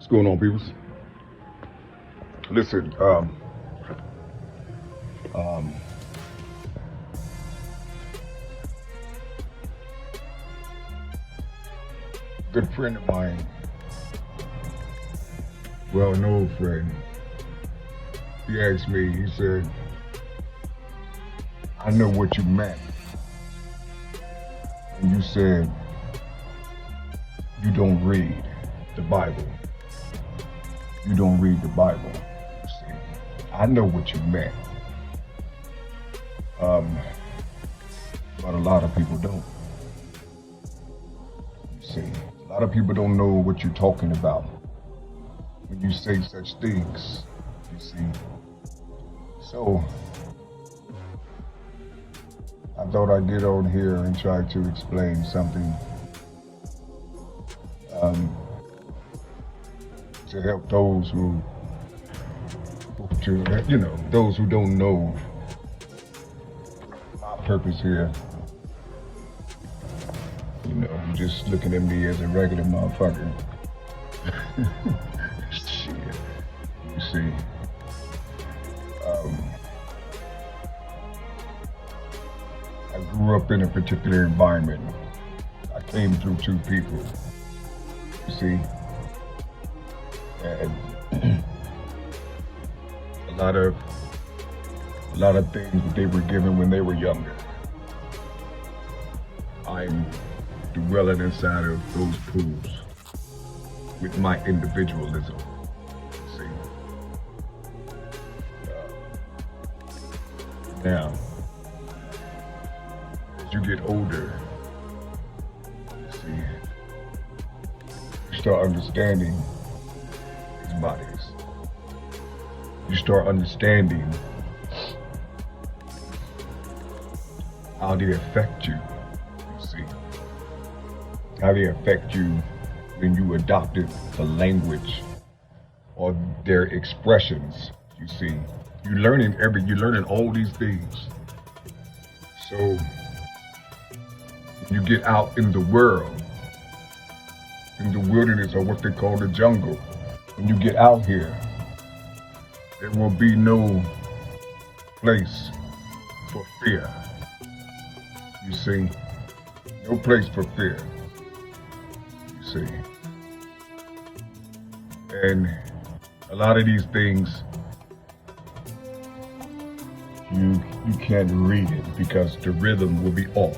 What's going on, peoples? Listen, um, good friend of mine, well, an old friend, he asked me, he said, I know what you meant when you said you don't read the Bible. You don't read the Bible. See, I know what you meant. But a lot of people don't. You see, a lot of people don't know what you're talking about when you say such things. You see, so I thought I'd get on here and try to explain something to help those those who don't know my purpose here. Just looking at me as a regular motherfucker. Shit. You see, I grew up in a particular environment. I came through two people. You see, and a lot of things that they were given when they were younger, I'm dwelling inside of those pools with my individualism. See, now as you get older, you see, you start understanding these bodies. You start understanding how they affect you. You see, how they affect you when you adopted the language or their expressions. You see, you're learning all these things. So when you get out in the world, in the wilderness, or what they call the jungle, when you get out here, there will be no place for fear. You see, no place for fear. You see, and a lot of these things, you can't read it because the rhythm will be off.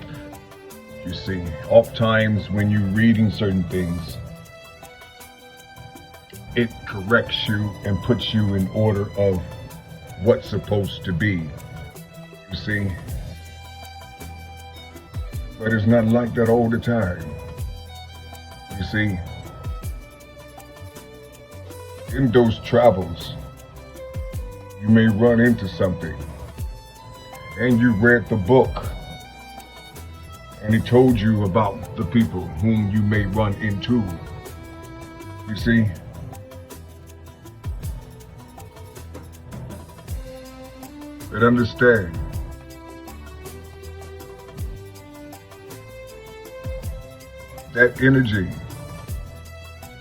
You see, oftentimes when you're reading certain things, it corrects you and puts you in order of what's supposed to be. You see, but it's not like that all the time. You see, in those travels, you may run into something, and you read the book, and it told you about the people whom you may run into. You see, but understand, that energy,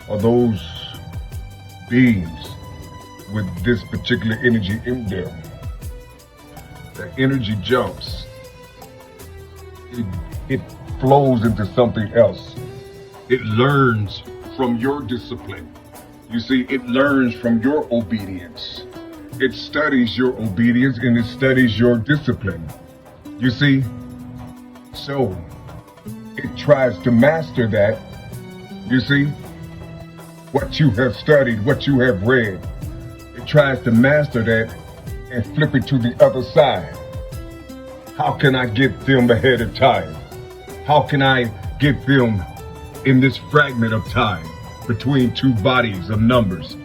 or those beings with this particular energy in them, that energy jumps, it flows into something else. It learns from your discipline. You see, it learns from your obedience. It studies your obedience and it studies your discipline. You see, so it tries to master that. You see, what you have studied, what you have read, it tries to master that and flip it to the other side. How can I get them ahead of time? How can I get them in this fragment of time between two bodies of numbers,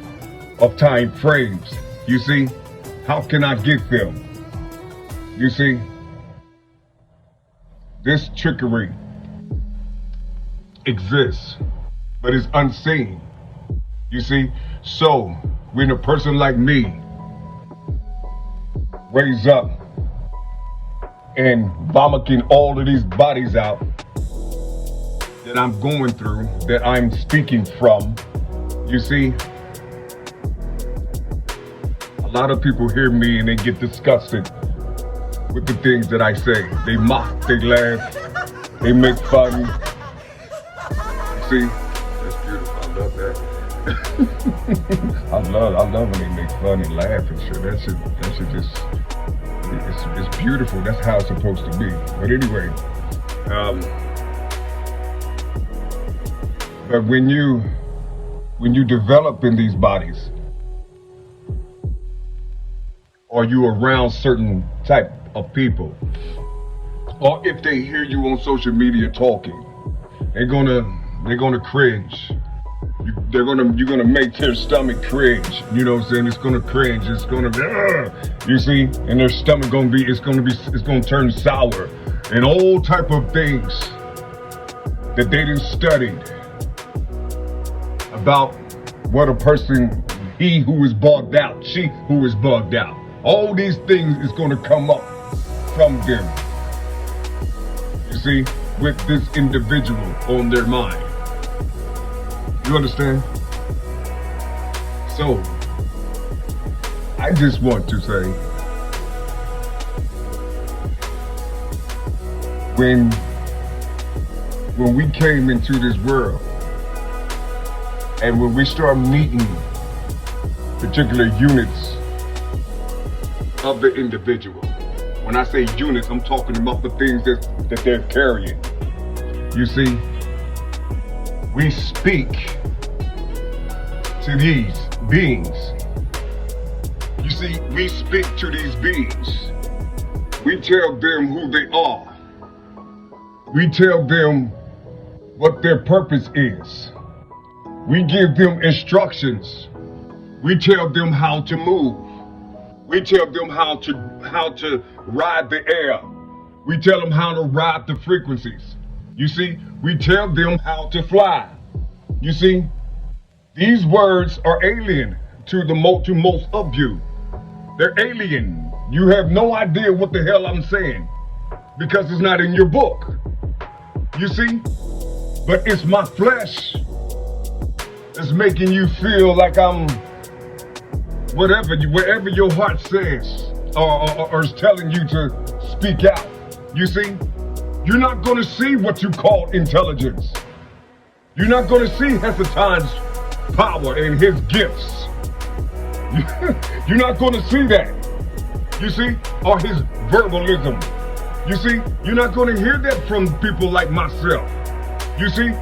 of time frames? You see, how can I get them? You see, this trickery exists, but it's unseen. You see, so when a person like me raise up and vomiting all of these bodies out that I'm going through, that I'm speaking from, You see, a lot of people hear me and they get disgusted with the things that I say. They mock, they laugh, they make fun. See, that's beautiful. I love that. I love when they make fun and laugh and shit. That should just, it's beautiful. That's how it's supposed to be. But anyway, but when you develop in these bodies, or you around certain type of people, or if they hear you on social media talking, they're gonna cringe. You're gonna make their stomach cringe. You know what I'm saying? It's gonna cringe. It's gonna be, you see, and their stomach it's gonna turn sour, and all type of things that they didn't study about what a person, he who is bugged out, she who is bugged out. All these things is gonna come up from them. You see, with this individual on their mind. You understand? So, I just want to say, when we came into this world, and when we start meeting particular units of the individual, when I say units, I'm talking about the things that they're carrying. You see, we speak to these beings. You see, we speak to these beings. We tell them who they are. We tell them what their purpose is. We give them instructions. We tell them how to move. We tell them how to ride the air. We tell them how to ride the frequencies. You see, we tell them how to fly. You see, these words are alien to most of you. They're alien. You have no idea what the hell I'm saying because it's not in your book. You see, but it's my flesh that's making you feel like I'm whatever your heart says or is telling you to speak out. You see, you're not going to see what you call intelligence. You're not going to see Hesaton's power and his gifts. You're not going to see that. You see, or his verbalism. You see, you're not going to hear that from people like myself. You see,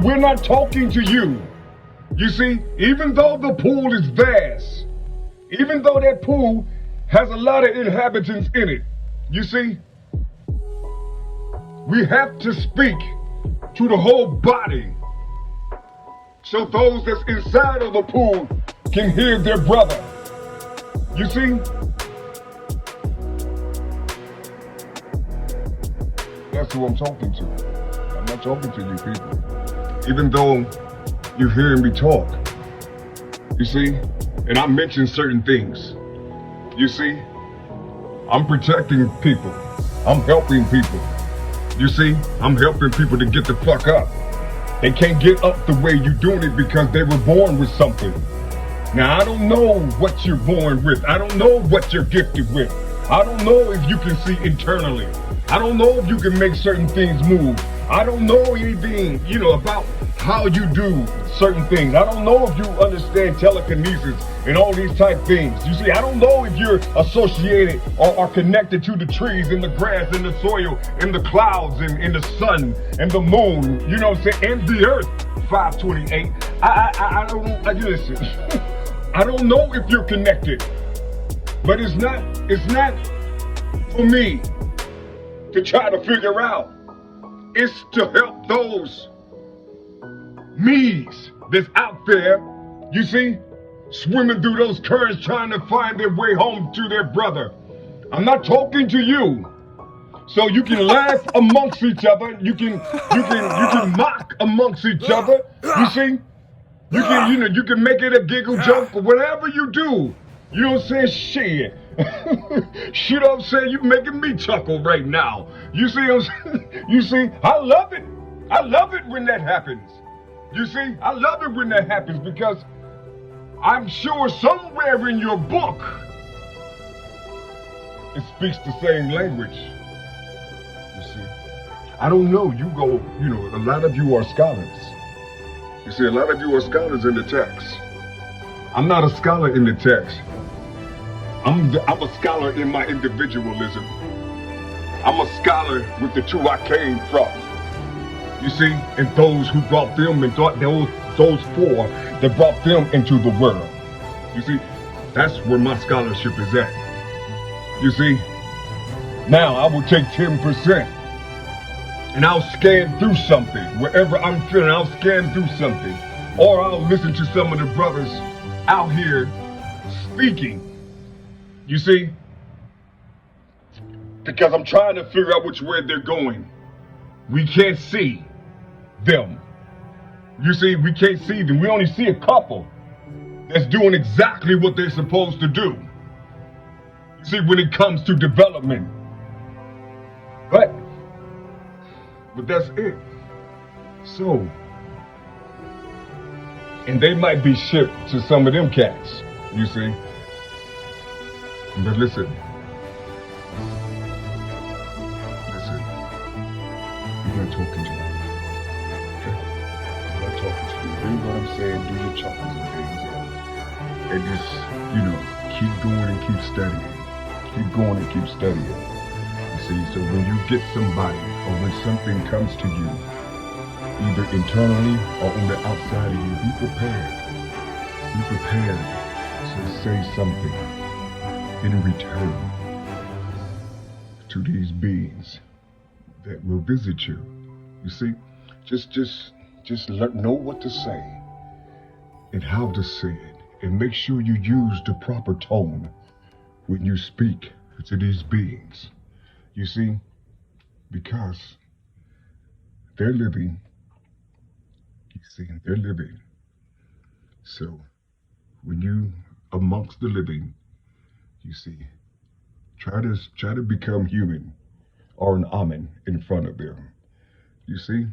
we're not talking to you. You see, even though the pool is vast, even though that pool has a lot of inhabitants in it, you see, we have to speak to the whole body so those that's inside of the pool can hear their brother. You see? That's who I'm talking to. I'm not talking to you people. Even though you're hearing me talk. You see? And I mentioned certain things. You see? I'm protecting people. I'm helping people. You see? I'm helping people to get the fuck up. They can't get up the way you're doing it because they were born with something. Now, I don't know what you're born with. I don't know what you're gifted with. I don't know if you can see internally. I don't know if you can make certain things move. I don't know anything, about how you do certain things. I don't know if you understand telekinesis and all these type things. You see, I don't know if you're associated or are connected to the trees and the grass and the soil and the clouds and the sun and the moon, you know what I'm saying, and the earth, 528. I don't, listen, I don't know if you're connected, but it's not for me to try to figure out. It's to help those me's that's out there, you see, swimming through those currents trying to find their way home to their brother. I'm not talking to you. So you can laugh amongst each other. You can mock amongst each other. You see? You can make it a giggle joke or whatever you do. You know what I'm saying? Shit. Shit, I'm saying, you making me chuckle right now. You see what I'm saying? You see, I love it. I love it when that happens. You see, I love it when that happens because I'm sure somewhere in your book it speaks the same language. You see, I don't know. A lot of you are scholars. You see, a lot of you are scholars in the text. I'm not a scholar in the text. I'm a scholar in my individualism. I'm a scholar with the two I came from. You see, and those who brought them and thought those four that brought them into the world. You see, that's where my scholarship is at. You see, now I will take 10% and I'll scan through something. Wherever I'm feeling, I'll scan through something. Or I'll listen to some of the brothers out here speaking. You see? Because I'm trying to figure out which way they're going. We can't see them. You see, we can't see them. We only see a couple that's doing exactly what they're supposed to do. You see, when it comes to development. But that's it. So, and they might be shipped to some of them cats, you see. But listen, I'm not talking to you. Okay? I'm not talking to you. Do what I'm saying, do your chakras and things. And just, keep going and keep studying. Keep going and keep studying. You see, so when you get somebody or when something comes to you, either internally or on the outside of you, be prepared. Be prepared to say something in return to these beings that will visit you. You see, just know what to say and how to say it, and make sure you use the proper tone when you speak to these beings. You see, because they're living. You see, they're living. So when you amongst the living, you see, try to become human or an amen in front of them. You see,